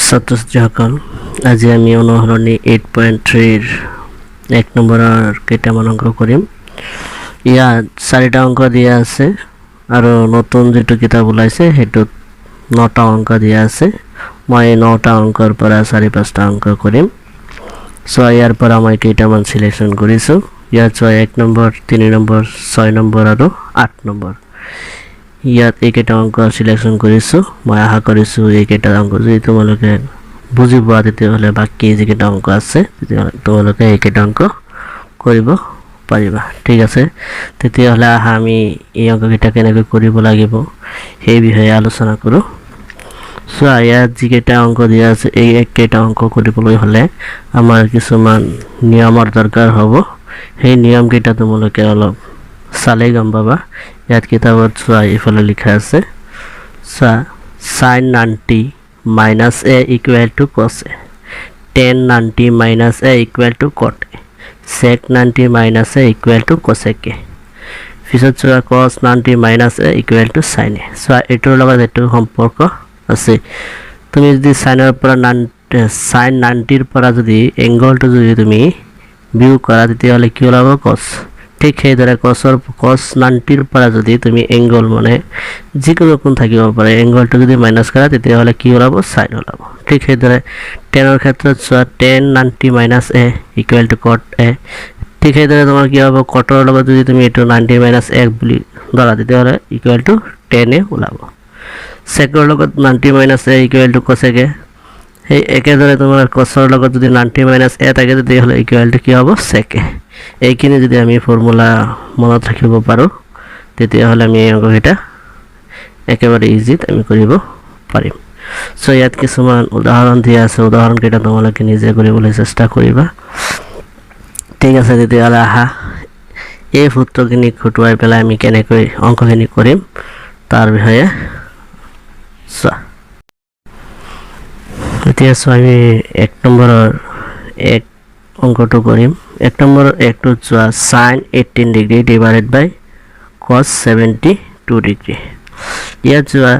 ছাত্ৰছাত্ৰীসকল আজি আমি অনুসৰণী 8.3 এক নম্বৰৰ কেইটামান অংক কৰিম। ইয়াত 4টা অংক দিয়া আছে আৰু নতুন যেটো কিতাপ ওলাইছে হেতুত 9টা অংক দিয়া আছে। মই 9টা অংকৰ পৰা 4-5টা অংক কৰিম। সো ইয়াৰ পৰা মই কেইটামান সিলেকশন কৰিছো। ইয়াত 1 নম্বৰ 3 নম্বৰ 6 নম্বৰ আৰু 8 নম্বৰ ইয়াত এইকেইটা অংক সিলেকশন কৰিছো। মই আশা কৰিছো এইকেইটা অংক যদি তোমালোকে বুজি পোৱা তেতিয়াহ'লে বাকি যিকেইটা অংক আছে তোমালোকে এইকেইটা অংক কৰিব পাৰিবা। ঠিক আছে, তেতিয়াহ'লে আমি এই অংককেইটা কেনেকৈ কৰিব লাগিব সেই বিষয়ে আলোচনা কৰো। সো ইয়াত যিকেইটা অংক দিয়া আছে এই একেটা অংক কৰিবলৈ হলে আমাৰ কিছুমান নিয়মৰ দৰকাৰ হ'ব। সেই নিয়ম কেইটা তোমালোকে অলপ চালে গম পাবা। ইয়াত কিতাবত চোৱা ইফালে লিখা আছে sin 90 minus a equal to cos a, tan 90 minus a equal to cot a, sec 90 minus a equal to cosec a, পিছত চোৱা cos 90 minus a equal to sin a। চোৱা এটোৰ লগত এটো সম্পৰ্ক আছে। তুমি যদি সাইনৰ পৰা sin 90 ৰ পৰা যদি এংগলটো যদি তুমি বিয়োগ কৰা তেতিয়াহ'লে কি ওলাব cos। ঠিক সেইদৰে cos 90 ৰ পৰা যদি তুমি এংগল মানে যিকোনো কোণ থাকিব পাৰে এংগলটো যদি মাইনাস কৰা তেতিয়াহ'লে কি ওলাব sin ওলাব। ঠিক সেইদৰে tan ৰ ক্ষেত্ৰত চোৱা tan 90 minus a equal to cot a। ঠিক সেইদৰে তোমাৰ কি হ'ব cot ৰ লগত যদি তুমি এটো 90 minus 1 বুলি ধৰা তেতিয়াহ'লে equal to tan a ওলাব। sec ৰ লগত 90 minus a equal to cosec a। এই একেদৰে তোমাৰ cos ৰ লগত যদি 90 minus a থাকে তেতিয়াহ'লে equal to কি হ'ব sec a। এইখিনি যদি আমি ফৰ্মুলা মনত ৰাখিব পাৰো তেতিয়াহ'লে আমি এই অংককেইটা একেবাৰে ইজিত আমি কৰিব পাৰিম। সো ইয়াত কিছুমান উদাহৰণ দিয়া আছে, উদাহৰণকেইটা তোমালোকে নিজে কৰিবলৈ চেষ্টা কৰিবা। ঠিক আছে, তেতিয়াহ'লে আহা এই সূত্ৰখিনি খুটুৱাই পেলাই আমি কেনেকৈ অংকখিনি কৰিম তাৰ বিষয়ে চোৱা। এতিয়া চোৱা আমি 1 নম্বৰৰ এক অংকটো কৰিম। 1 নম্বৰৰ একটো চোৱা sin 18 degree divided by cos 72 degree. ইয়াত চোৱা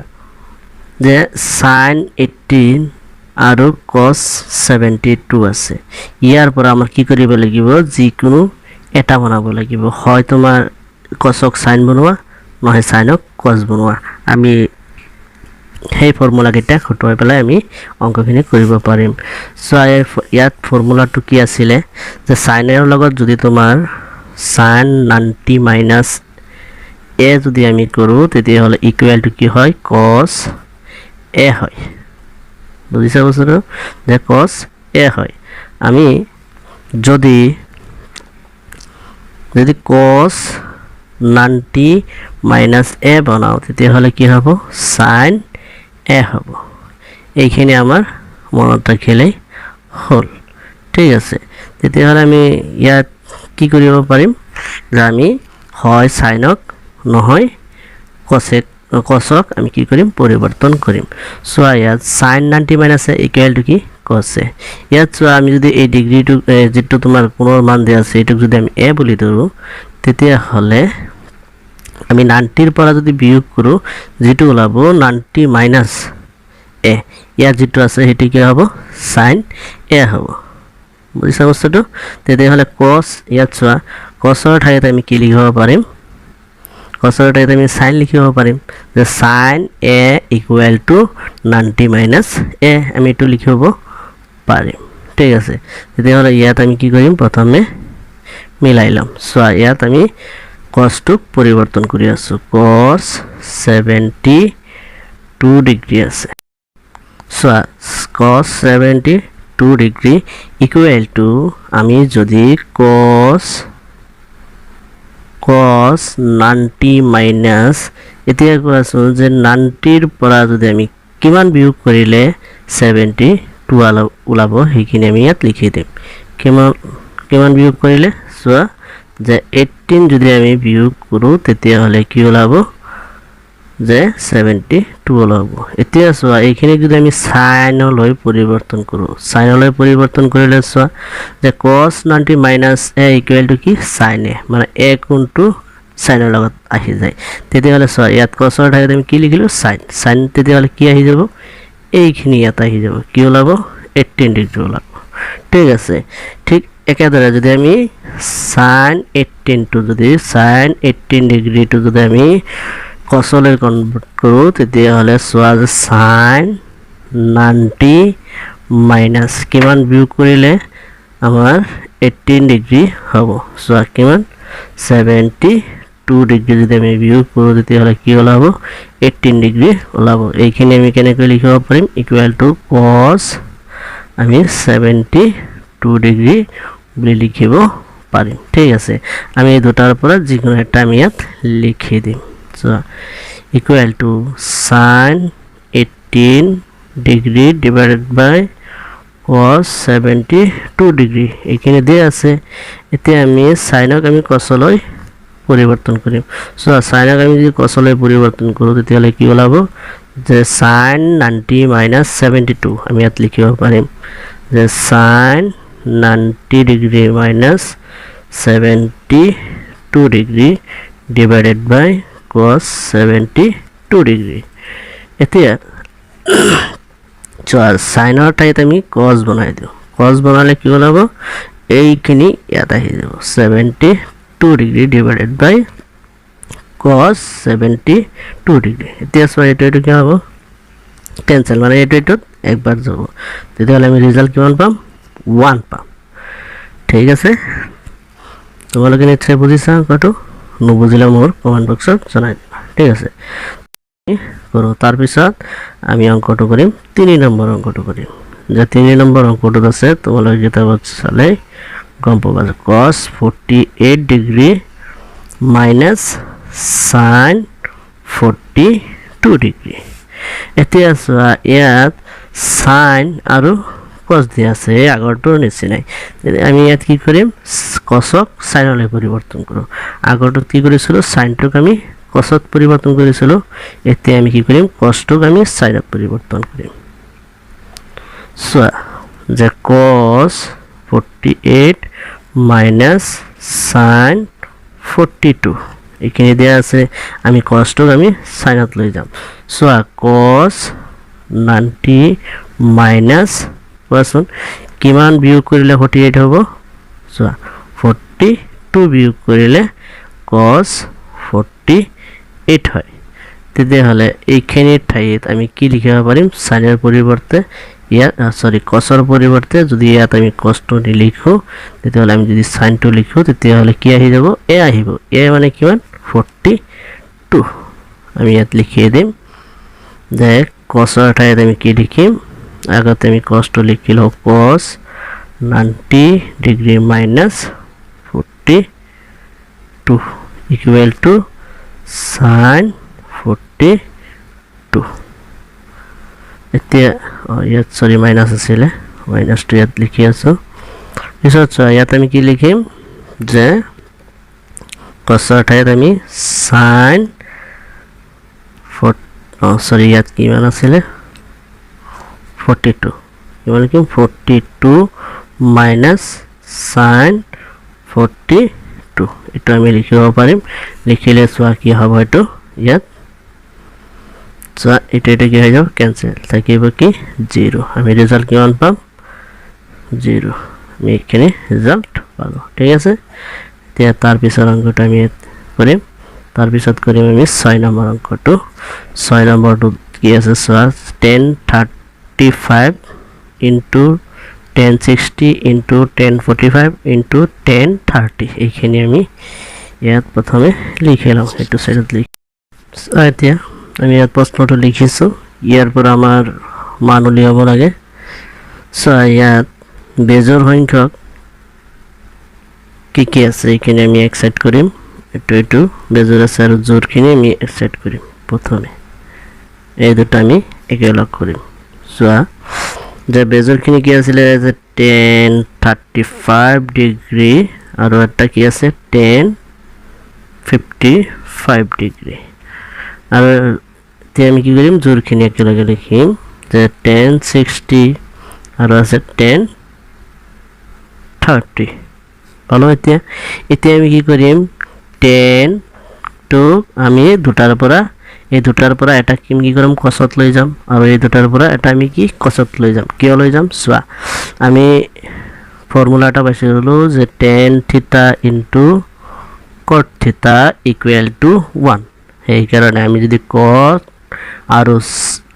যে sin 18 আৰু cos 72 আছে। ইয়াৰ পৰা আমাৰ কি কৰিব লাগিব যিকোনো এটা বনাব লাগিব। হয় তোমাৰ cosক sin বনোৱা নহয় sinক cos বনোৱা। আমি সেই ফৰ্মুলা কেইটা খুটুৱাই পেলাই আমি অংকখিনি কৰিব পাৰিম। সো ইয়াত ফৰ্মুলাটো কি আছিল যে sin ৰ লগত যদি তোমাৰ sin 90 minus a যদি আমি কৰো তেতিয়াহ'লে ইকুৱেল টু কি হয় cos a হয়। বুজিছা বস্তুটো যে cos a হয়। আমি যদি cos 90 minus a বনাও তেতিয়াহ'লে কি হ'ব sin a হ'ব। এইখিনি আমাৰ মনত ৰাখিলেই হ'ল। ঠিক আছে, তেতিয়াহ'লে আমি ইয়াত কি কৰিব পাৰিম যে আমি হয় sinক নহয় cosক আমি কি কৰিম পৰিৱৰ্তন কৰিম। চোৱা ইয়াত sin 90 minus a equal to কি cos a। ইয়াত চোৱা আমি যদি এই ডিগ্ৰীটো যেটো তোমাৰ কোণৰ মান দিয়া আছে এটোক যদি আমি a বুলি ধৰো তেতিয়াহ'লে আমি 90 ৰ পৰা যদি বিয়োগ কৰো যেটো ওলাব 90 minus a। ইয়াত যেটো আছে হেতু কি হ'ব sin a হ'ব। বুজিছা বস্তুটো? তেতিয়াহ'লে cos ইয়াত চোৱা cos ৰ ঠাইত আমি কি লিখিব পাৰিম cos ৰ ঠাইত আমি sin লিখিব পাৰিম যে sin a equal to 90 minus a আমি এটো লিখিব পাৰিম। ঠিক আছে, তেতিয়াহ'লে ইয়াত আমি কি কৰিম প্ৰথমে মিলাই লম। চোৱা ইয়াত আমি cos টোক পৰিৱৰ্তন কৰি আছো। cos 72 ডিগ্ৰী আছে। চোৱা cos 72 ডিগ্ৰী ইকুৱেল টু আমি যদি cos 90 মাইনাস এতিয়া কোৱাছো যে 90 ৰ পৰা যদি আমি কিমান বিয়োগ কৰিলে 72 ওলাব সেইখিনি আমি ইয়াত লিখি দিম। কিমান বিয়োগ কৰিলে চোৱা যে 18 যদি আমি বিয়োগ কৰো তেতিয়াহ'লে কি ওলাব যে 72 ওলাব। এতিয়া চোৱা এইখিনি যদি আমি সাইনলৈ পৰিৱৰ্তন কৰো সাইনলৈ পৰিৱৰ্তন কৰিলে চোৱা যে cos 90 minus a equal to কি sin a মানে a কোণটো sin ৰ লগত আহি যায়। তেতিয়াহ'লে চোৱা ইয়াত cos ৰ ঠাইত আমি কি লিখিলো sin তেতিয়াহ'লে কি আহি যাব এইখিনি ইয়াত আহি যাব কি ওলাব 18 ডিগ্ৰী ওলাব ঠিক আছে ঠিক একেদৰে যদি আমি sin 18 টো যদি sin 18 ডিগ্ৰীটো যদি আমি cosলৈ কনভাৰ্ট কৰো তেতিয়াহলে চোৱা যে sin 90 মাইনাস কিমান বিয়োগ কৰিলে আমাৰ 18 ডিগ্ৰী হ'ব চোৱা কিমান 72 ডিগ্ৰী যদি আমি বিয়োগ কৰো তেতিয়াহলে কি ওলাব 18 ডিগ্ৰী ওলাব এইখিনি আমি কেনেকৈ লিখিব পাৰিম ইকুৱেল টু cos আমি 72 ডিগ্ৰী বুলি লিখিব পাৰিম ঠিক আছে আমি এই দুটাৰ পৰা যিকোনো এটা আমি ইয়াত লিখি দিম so equal to sin 18 degree divided by cos 72 degree এইখিনি দিয়া আছে এতিয়া আমি sinক আমি cosলৈ পৰিবৰ্তন কৰিম সো sinক আমি যদি cosলৈ পৰিবৰ্তন কৰো তেতিয়ালে কি ওলাব যে sin 90 - 72 আমি ইয়াত লিখিব পাৰিম যে sin 90 degree minus 72 degree divided by cos 72 degree এতিয়া চোৱা sinৰ ঠাইত আমি cos বনাই দিও cos বনালে কি ওলাব এইখিনি ইয়াত আহি যাব 72 degree divided by cos 72 degree এতিয়া চোৱা এইটো কি হ'ব ক্যান্সেল মানে এইটো একবাৰ যাব তেতিয়াহলে আমি ৰিজাল্ট কিমান পাম 1 পাম ঠিক আছে তোমালোকে নিশ্চয় বুজিছা কটো নুবুজিলে মোৰ কমেন্ট বক্সত জনাই দিবা ঠিক আছে কৰো তাৰ পিছত আমি অঙ্কটো কৰিম 3 নম্বৰ অঙ্কটো কৰিম যে 3 নম্বৰ অঙ্কটো আছে তোমালোকে কিতাপত চালে গম পাবা যে cos 48 degree minus sin 42 degree এতিয়া চোৱা ইয়াত sin আৰু cos দিয়া আছে আগৰটো নিচিনাই আমি ইয়াত কি কৰিম cosক sinলৈ পৰিৱৰ্তন কৰোঁ আগৰটো কি কৰিছিল sinটোক আমি cosত পৰিৱৰ্তন কৰিছিল এতিয়া আমি কি কৰিম cosটোক আমি sinত পৰিৱৰ্তন কৰিম চোৱা যে cos 48 minus sin 42 এইখিনি দিয়া আছে আমি cosটোক আমি sinত লৈ যাম চোৱা cos 90 minus কোৱাচোন কিমান বিয়োগ কৰিলে 48 হ'ব চোৱা 42 বিয়োগ কৰিলে cos 48 হয় তেতিয়াহলে এইখিনি ঠাইত আমি কি লিখিব পাৰিম sinৰ পৰিৱৰ্তে ইয়াত সৰি cosৰ পৰিৱৰ্তে যদি ইয়াত আমি cosটো নিলিখো তেতিয়াহলে আমি যদি sinটো লিখো তেতিয়াহলে কি আহি যাব a আহিব a মানে কিমান 42 আমি ইয়াত লিখি দিম যে cosৰ ঠাইত আমি কি লিখিম আগতে আমি cosটো লিখিলো cos 90 degree minus 42 equal to sin 42 এতিয়া ইয়াত সৰি মাইনাস আছিল মাইনাসটো ইয়াত লিখি আছো পিছত ইয়াত আমি কি লিখিম যে cosৰ ঠাইত আমি sin সৰি ইয়াত কিমান আছিল 42 কিমান কি 42 minus sin 42 এটা আমি লিখিব পাৰিম লিখিলে চোৱা কি হ'ব এটো ইয়াত চোৱা এটা কি হৈ যাব ক্যান্সেল থাকিব কি 0 আমি ৰিজাল্ট কিমান পাম 0 আমি এখানে ৰিজাল্ট পাব ঠিক আছে এতিয়া তাৰ পিছৰ অংকটো আমি কৰিম তাৰ পিছত কৰিম আমি 6 নম্বৰ অংকটো 6 নম্বৰটো কি আছে চোৱা 1035 into 1060 into 1045 into 1030 এইখিনি আমি ইয়াত প্ৰথমে লিখি লওঁ এটো সাইডত লিখ এতিয়া আমি ইয়াত প্ৰশ্নটো লিখিছো ইয়াৰ পৰা আমাৰ মান উলিয়াব লাগে সো ইয়াত বেজৰ সংখ্যক কি আছে এইখিনি আমি এক্সেট কৰিম এটো বেজৰ আছে আৰু জোৰখিনি আমি এক্সেট কৰিম প্ৰথমে এই দুটা আমি একেলগ কৰিম সো যে বেজৰখিনি কি আছিল যে 1035 ডিগ্ৰী আৰু এটা কি আছে 1055 ডিগ্ৰী আৰু তে আমি কি কৰিম জোৰখিনি একেলগে লিখিম যে 1060 আৰু আছে 1030 পালো এতিয়া আমি কি কৰিম 10 তো আমি দুটাৰ পৰা এই দুটাৰ পৰা এটা কি কৰিম কছত লৈ যাম আৰু এই দুটাৰ পৰা এটা আমি কি কছত লৈ যাম কিয় লৈ যাম চোৱা আমি ফৰ্মুলা এটা পাইছিলো যে tan থিটা ইনটু cot থিটা ইকুৱেল টু 1 এই কাৰণে আমি যদি cot আৰু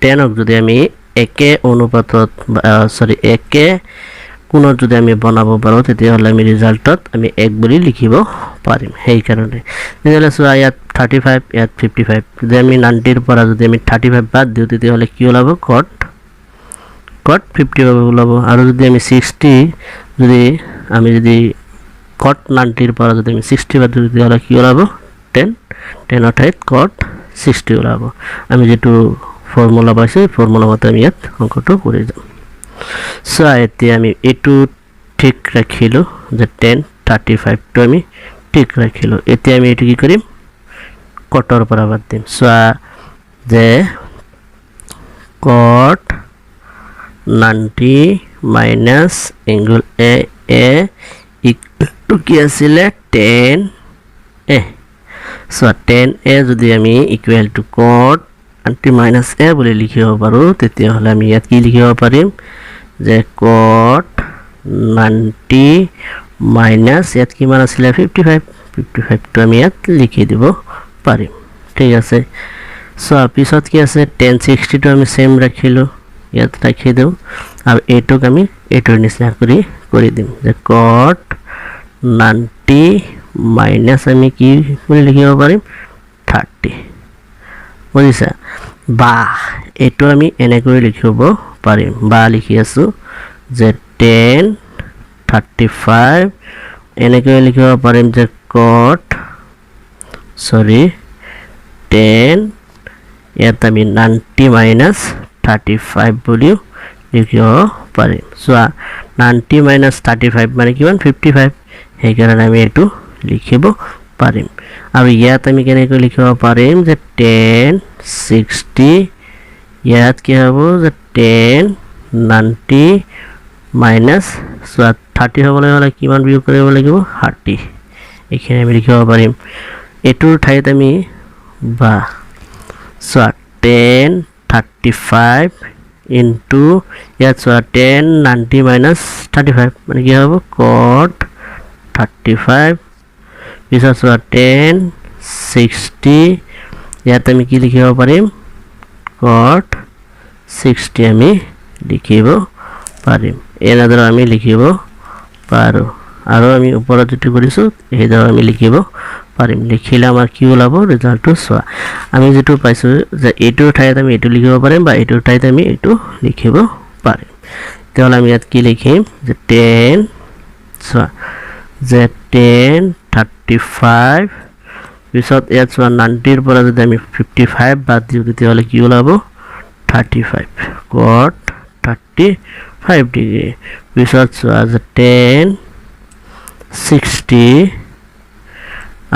tan ক যদি আমি একে অনুপাতত একে কোণত যদি আমি বনাব পাৰো তেতিয়াহ'লে আমি ৰিজাল্টত আমি 1 বুলি লিখিব পাৰিম সেই কাৰণে তেতিয়াহ'লে চোৱা ইয়াত 35 ইয়াত 55 যদি আমি 90 ৰ পৰা যদি আমি 35 বাদ দিও তেতিয়াহ'লে কি ওলাব cot 50 ওলাব আৰু যদি আমি 60 যদি cot 90 ৰ পৰা যদি আমি 60 বাদ দিও তেতিয়াহ'লে কি ওলাব 10 অৰ্থাৎ cot 60 ওলাব আমি যেটো ফৰ্মুলা পাইছো ফৰ্মুলা মতে আমি ইয়াত অংকটো কৰি যাম সো এতিয়া আমি এটো ঠিক ৰাখিলো যে 10 35 টো আমি ঠিক ৰাখিলো এতিয়া আমি এটো কি কৰিম কটৰ পৰা বাদ দিম সো যে cot 90 minus angle A equal to কি আছিল 10A সো 10A যদি আমি equal to cot 90 minus A বুলি লিখিব পাৰো তেতিয়াহ'লে আমি ইয়াত কি লিখিব পাৰিম যে cot 90 minus ইয়াত কিমান আছিল 55 টো আমি ইয়াত লিখি দিব পাৰিম ঠিক আছে সো পিছত কি আছে tan 60 টো আমি সেম ৰাখিলো ইয়াত ৰাখি দেও আৰু এটোক আমি এটোৰ নিচিনা কৰি দিম যে cot 90 minus আমি কি বুলি লিখিব পাৰিম 30 বুজিছা বা এটো আমি এনে কৰি লিখিব পাৰিম বা লিখি আছো যে tan 35 এনে কৰি লিখিব পাৰিম যে cot tan ইয়াত আমি 90 minus 35 বুলি লিখিব পাৰিম সো 90 minus 35 মানে কিমান 55 সেই কাৰণে আমি এটো লিখিব পাৰিম আৰু ইয়াত আমি কেনেকৈ লিখিব পাৰিম যে tan 60 ইয়াত কি হ'ব যে tan 90 minus 30 হ'বলৈ হ'লে কিমান বিয়োগ কৰিব লাগিব 30 এখানে আমি লিখিব পাৰিম এটোৰ ঠাইত আমি বা tan 35 into ইয়াত 10 90 minus 35 মানে কি হ'ব cot 35 পিছত 10 60 ইয়াত আমি কি লিখিব পাৰিম cot 60 আমি লিখিব পাৰিম এনেদৰে আমি লিখিব পাৰো আৰু আমি ওপৰত যেটো কৰিছো এইদৰে আমি লিখিব পাৰিম লিখিলে আমাৰ কি ওলাব ৰিজাল্টটো চোৱা আমি যেটো পাইছো যে এটোৰ ঠাইত আমি এটো লিখিব পাৰিম বা এটোৰ ঠাইত আমি এটো লিখিব পাৰিম তেতিয়াহ'লে আমি ইয়াত কি লিখিম যে 10 চোৱা যে 10 35 পিছত ইয়াত চোৱা 90 ৰ পৰা যদি আমি 55 বাদ দিও তেতিয়াহ'লে কি ওলাব 35 cot 35 ডিগ্ৰী পিছত চোৱা যে 10 60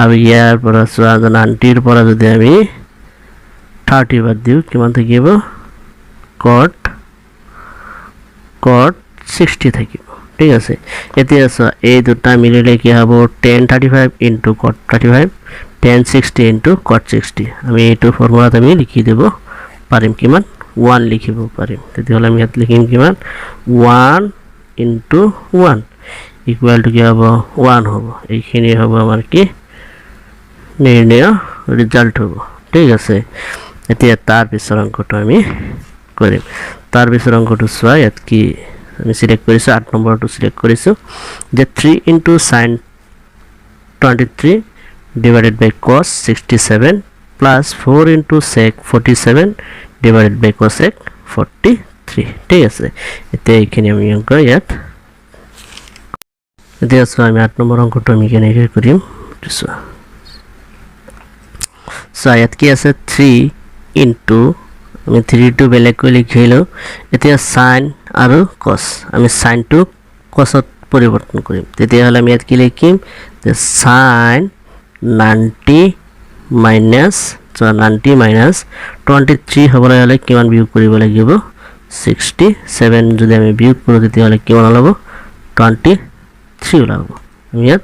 আৰু ইয়াৰ পৰা চোৱা যে 90 ৰ পৰা যদি আমি 30 বাদ দিও কিমান থাকিব cot 60 থাকিব ঠিক আছে এতিয়া চোৱা এই দুটা মিলিলে কি হ'ব tan 35 into cot 35 tan 60 into cot 60 আমি এইটো ফৰ্মুলাত আমি লিখি দেব পাৰিম কিমান 1 লিখিব পাৰিম তেতিয়াহ'লে আমি ইয়াত লিখিম কিমান 1 into 1 equal to কি হ'ব 1 হ'ব এইখিনি হ'ব আমাৰ কি নিৰ্ণয় ৰিজাল্ট হ'ব ঠিক আছে এতিয়া তাৰ পিছৰ অংকটো আমি কৰিম তাৰ পিছৰ অংকটো চোৱা ইয়াত কি আমি সিলেক্ট কৰিছো 8 নম্বৰটো সিলেক্ট কৰিছো যে 3 into sin 23 divided by cos 67 plus 4 into sec 47 divided by cosec 43 ঠিক আছে এতিয়া এইখিনি আমি অংক ইয়াত এতিয়া চোৱা আমি 8 নম্বৰ অংকটো আমি কেনেকৈ কৰিম চোৱা ইয়াত কি আছে 3 into আমি 3 টো বেলেগকৈ লিখিলো এতিয়া sin আৰু cos আমি sin টো cos ত পৰিৱৰ্তন কৰিম তেতিয়াহ'লে আমি ইয়াত কি লিখিম যে sin 90 minus 23 হ'বলৈ হ'লে কিমান বিয়োগ কৰিব লাগিব 67 যদি আমি বিয়োগ কৰো তেতিয়াহ'লে কিমান হ'ব 23 ওলাব আমি ইয়াত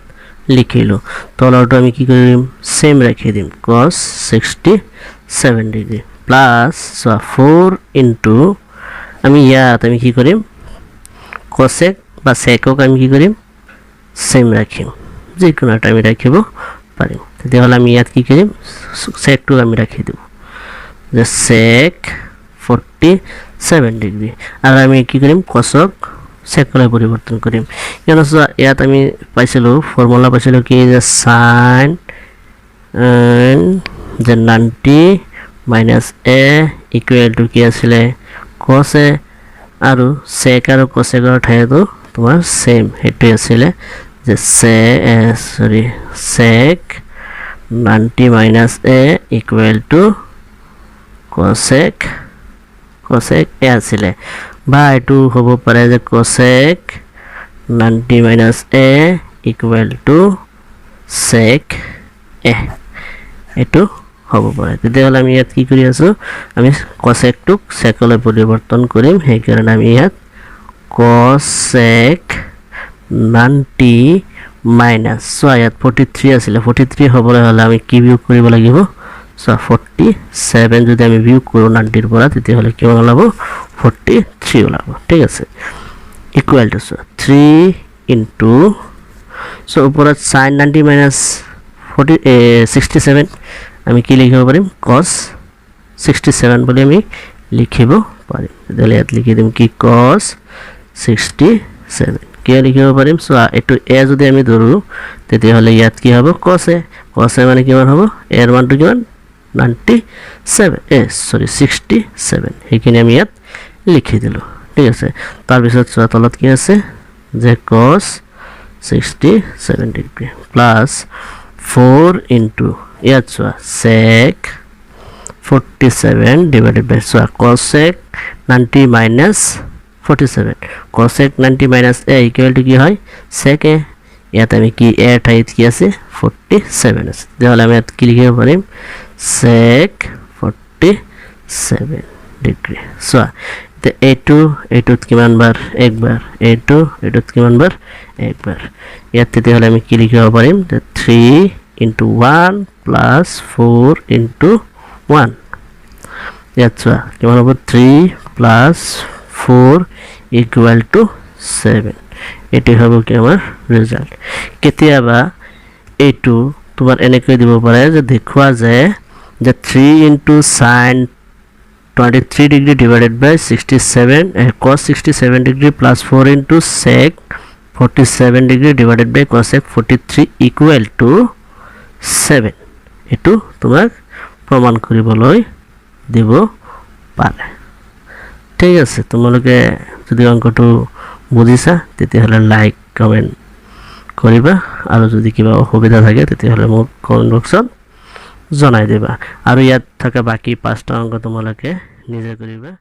লিখিলো তলৰটো আমি কি কৰিম সেম ৰাখি দিম cos 67 7 ডিগ্ৰী প্লাস চোৱা 4 ইনটু আমি ইয়াত আমি কি কৰিম cosec বা secক আমি কি কৰিম সেম ৰাখিম যিকোনো এটা আমি ৰাখিব পাৰিম তেতিয়াহ'লে আমি ইয়াত কি কৰিম secটো আমি ৰাখি দিম যে sec 47 ডিগ্ৰী আৰু আমি কি কৰিম cosক secলৈ পৰিৱৰ্তন কৰিম কিয়নো ইয়াত আমি পাইছিলো ফৰ্মুলা পাইছিলো কি যে sin যে 90 minus a equal to কি আছিলে cos a আৰু sec আৰু cosec ৰ ঠাইতো তোমাৰ সেম হেতু আছিলে যে sec 90 minus a equal to cosec a আছিলে বা এটো হ'ব পাৰে যে cosec 90 minus a equal to sec a এটো হ'ব পাৰে তেতিয়াহ'লে আমি ইয়াত কি কৰি আছো আমি cosec টোক sec লৈ পৰিৱৰ্তন কৰিম সেই কাৰণে আমি ইয়াত cosec 90 minus so ইয়াত 43 আছিল 43 হ'বলৈ হলে আমি কি বিয়োগ কৰিব লাগিব so 47 যদি আমি বিয়োগ কৰো 90 ৰ পৰা তেতিয়াহ'লে কি ওলাব 43 ওলাব ঠিক আছে ইকুৱেল টু 3 ইনটু so ওপৰত sin 90 minus 67 আমি কি লিখিব পাৰিম cos 67 বুলি আমি লিখিব পাৰিম তেতিয়াহ'লে ইয়াত লিখি দিম কি cos 67 কি লিখিব পাৰিম সো এটো a যদি আমি ধৰো তেতিয়াহ'লে ইয়াত কি হ'ব cos a মানে কিমান হ'ব a ৰ মানটো কিমান 67 সেইখিনি আমি ইয়াত লিখি দিলো ঠিক আছে তাৰ পিছত চোৱা তলত কি আছে যে cos 67 ডিগ্ৰী প্লাস 4 ইনটু ইয়াত চোৱা sec 47 divided by so cosec 90 minus 47 cosec 90 minus a equal to কি হয় sec a ইয়াত আমি কি a ঠাইত কি আছে 47 আছে তাহলে আমি ইয়াত কি লিখিব পাৰিম sec 47 ডিগ্ৰী so তে a2 কিমান বাৰ একবাৰ a2 কিমান বাৰ একবাৰ ইয়াত তেতিয়াহ'লে আমি কি লিখিব পাৰিম 3 into 1 plus 4 into 1 ইয়াত চোৱা কিমান হ'ব 3 plus 4 equal to 7 এটি হ'ব কি আমাৰ ৰিজাল্ট কেতিয়াবা এইটো তোমাৰ এনেকৈ দিব পাৰে যে দেখুৱা যায় যে 3 into sin 23 degree divided by 67 cos 67 degree plus 4 into sec 47 degree divided by cosec 43 equal to 7 এটো তোমাক প্ৰমাণ কৰিবলৈ দিব পাৰে ঠিক আছে তোমালোকে যদি অংকটো বুজিছা তেতিয়াহ'লে লাইক কমেন্ট কৰিবা আৰু যদি কিবা অসুবিধা থাকে তেতিয়াহ'লে মোক কমেন্ট বক্সত জনাই দিবা আৰু ইয়াত থকা বাকি 5টা অংক তোমালোকে নিজে কৰিবা